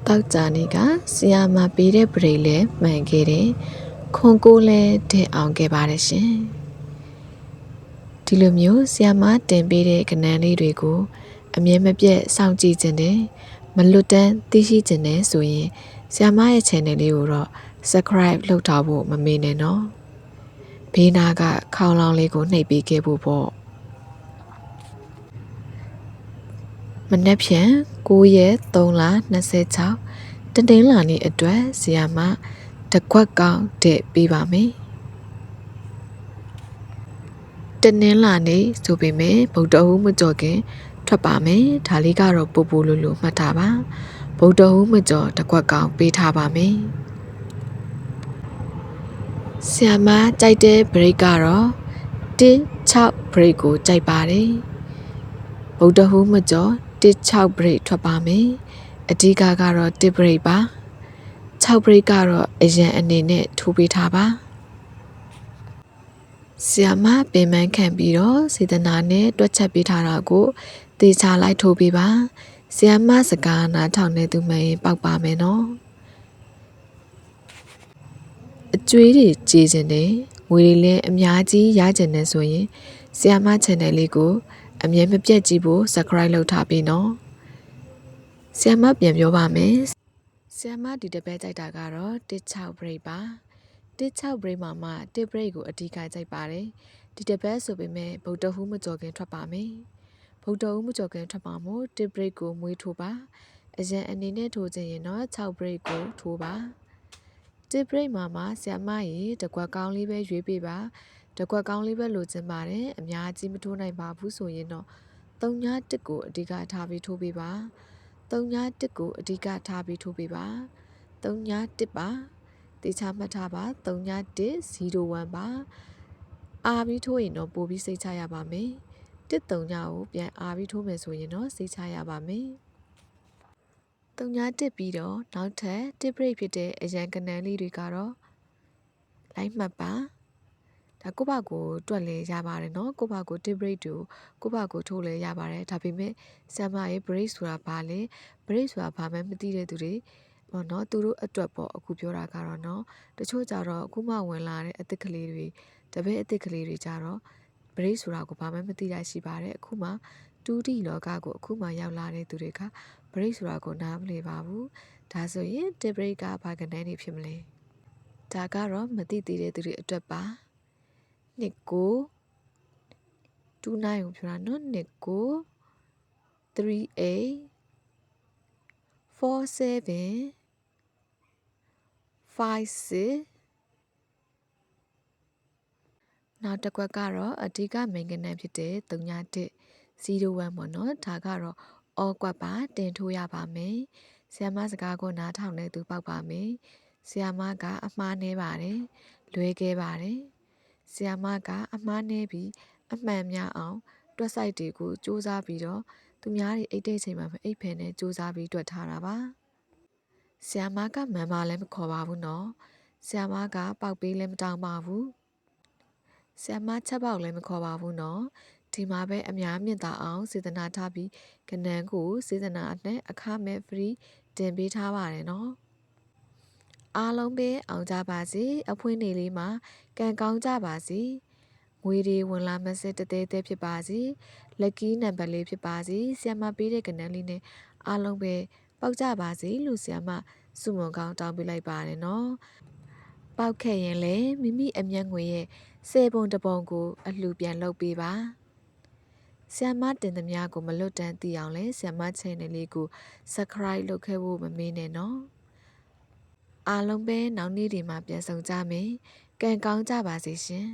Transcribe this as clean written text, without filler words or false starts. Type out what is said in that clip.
တောက်ကြနေကဆီယာမပေးတဲ့ပရိတ်လဲမှန်ခဲ့တယ်ခွန်ကိုလဲတင်အောင်ခဲ့ပါတယ်ရှင်ဒီလိုမျိုးဆီယာမတင်ပေးတဲ့ကဏ္ဍလေးတွေကိုအမြဲမပြတ်စောင့်ကြည့်ခြင်းနဲ့မလွတ်တမ်းသိရှိခြင်းနဲ့ဆိုရင်ဆီယာမရဲ့ channel လေးကိုတော့ subscribe လုပ်ထားဖို့မမေ့နဲ့နော်ဘေးနာကခေါင်းလောင်းလေးကိုနှိပ်ပေးခဲ့ဖို့ပေါ့မနက်ဖြန်9ရက်3လ26တနင်္လာနေ့အတွက်ဆီယာမတကွက်ကောင်းတဲ့ပေးပါမယ်တနင်္လာနေ့ဆိုပေမဲ့ဗုဒ္ဓဟူးမကြော်ခင်ထွက်ပါမယ်ဒါလေးကတော့ပူပူလူလူမှတ်ထားပါဗုဒ္ဓဟူးမကြော်တကွက်ကောင်းပေးထားပါမယ်ဆီယာမကြိုက်တဲ့ break ကတော့1-6 break ကိုကြိုက်ပါတယ်ဗုဒ္ဓဟူးမကြော်1-6 break ထွက်ပါမယ်အဓိကကတော့1 break ပါ6 break ကတော့အရင်အနေနဲ့ထိုးပေးထားပါဆီယာမပင်ပန်းခံပြီးတော့စေတနာနဲ့တွက်ချက်ပေးထားတာကိုသေချာလိုက်ထိုးပေးပါဆီယာမစကားနားထောင်နေသူမှရင်ပေါက်ပါမယ်နော်အကျွေးတွေကြေးခြင်းနဲ့ငွေတွေလည်းအများကြီးရခြင်းနဲ့ဆိုရင်ဆီယာမ channel လေးကိုအမြဲမပြတ်ကြည့်ဖို့ subscribe လုပ်ထားပေးနော်ဆီယာမပြန်ပြောပါမယ်ဆီယာမဒီတစ်ပတ်ကြိုက်တာကတော့1-6 break ပါ1-6 break မှာမှ1 break ကိုအဓိကကြိုက်ပါတယ်ဒီတစ်ပတ်ဆိုပေမဲ့ဗုဒ္ဓဟူးမကြော်ခင်ထွက်ပါမယ်ဗုဒ္ဓဟူးမကြော်ခင်ထွက်ပါမို့1 break ကိုမွေးထိုးပါအရင်အနေနဲ့ထိုးခြင်းရင်တော့6 break ကိုထိုးပါ1 break မှာမှဆီယာမရေတကွက်ကောင်းလေးပဲရွေးပေးပါတကွက်ကောင်းလေးပဲလိုချင်ပါတယ်အများကြီးမထိုးနိုင်ပါဘူးဆိုရင်တော့3-1ကိုအဓိကထားပြီးထိုးပေးပါ3-1ကိုအဓိကထားပြီးထိုးပေးပါ3-1ပါတေချာမှတ်ထားပါ3-1-01ပါအားပြီးထိုးရင်တော့ပို့ပြီးစိတ်ချရပါမယ်1-3ကိုပြန်အားပြီးထိုးမယ်ဆိုရင်တော့စိတ်ချရပါမယ်3-1ပြီးတော့နောက်ထပ်1 break ဖြစ်တဲ့အရန်ကနန်းလေးတွေကတော့လိုက်မှတ်ပါဒါကိုယ့်ဘာကိုတွက်လဲရပါတယ်เนาะကိုယ့်ဘာကို1 break တွေကိုယ့်ဘာကိုထိုးလဲရပါတယ်ဒါပေမဲ့ဆမ်မရဲ့ break ဆိုတာဘာလဲ break ဆိုတာဘာမှမသိတဲ့သူတွေပေါ့နော်သူတို့အတွက်ပေါ့အခုပြောတာကတော့เนาะတချို့ကြတော့အခုမှဝင်လာတဲ့အသစ်ကလေးတွေတပည့်အသစ်ကလေးတွေကြတော့ break ဆိုတာကိုဘာမှမသိတာရှိပါတယ်အခုမှ2D လောကကိုအခုမှရောက်လာတဲ့သူတွေက break ဆိုတာကိုနားမလည်ပါဘူးဒါဆိုရင်1 break ကဘာကဏ္ဍနေဖြစ်မလဲဒါကတော့မသိသေးတဲ့သူတွေအတွက်ပါနှစ်ကို29ကိုပြောတာနော်နှစ်ကို38 47 56နောက်တစ်ခွက်ကတော့အဓိကမိန်ကနန်းဖြစ်တဲ့3-1 01ပေါ့နော်ဒါကတော့အော်ကွက်ပါတင်ထိုးရပါမယ်ဆီယာမစကားကိုနားထောင်နေသူပေါက်ပါမယ်ဆီယာမကအမှားနှဲပါတယ်လွဲခဲ့ပါတယ်ဆီယာမကအမှားနှဲပြီးအမှန်များအောင်တွက်ဆိုင်တွေကိုစူးစမ်းပြီးတော့သူများတွေအိတ်တဲ့ချိန်မှာမအိတ်ဖယ်နဲ့စူးစမ်းပြီးတွက်ထားတာပါဆီယာမကမန်မာလည်းမခေါ်ပါဘူးနော်ဆီယာမကပေါက်ပေးလည်းမတောင်းပါဘူးဆီယာမချက်ပေါက်လည်းမခေါ်ပါဘူးနော်ဒီမှာပဲအများမြင့်သာအောင်စေတနာထားပြီးကဏ္ဍကိုစေတနာနဲ့အခမဲ့ free တင်ပေးထားပါတယ်နော်အားလုံးပဲအောင်ကြပါစေအဖွင့်နေလေးမှာကံကောင်းကြပါစေငွေတွေဝင်လာမစစ်တဲတဲဖြစ်ပါစေလက်ကီးနံပါတ်လေးဖြစ်ပါစေဆီယာမပေးတဲ့ကဏ္ဍလေးနဲ့အားလုံးပဲပေါက်ကြပါစေလို့ဆီယာမစုမုံကောင်းတောင်းပေးလိုက်ပါတယ်နော်ပေါက်ခဲ့ရင်လည်းမိမိအမျက်ငွေရဲ့10 ပုံတစ်ပုံကိုအလှူပြန်လုပ်ပေးပါဆီယာမတင်သမျှကိုမလွတ်တမ်းသိအောင်လဲဆီယာမ channel လေးကို subscribe လုပ်ခဲ့ဖို့မမေ့နဲ့နော်အားလုံးပဲနောက်နေ့ဒီမှာပြန်ဆောင်ကြမယ်ကံကောင်းကြပါစေရှင်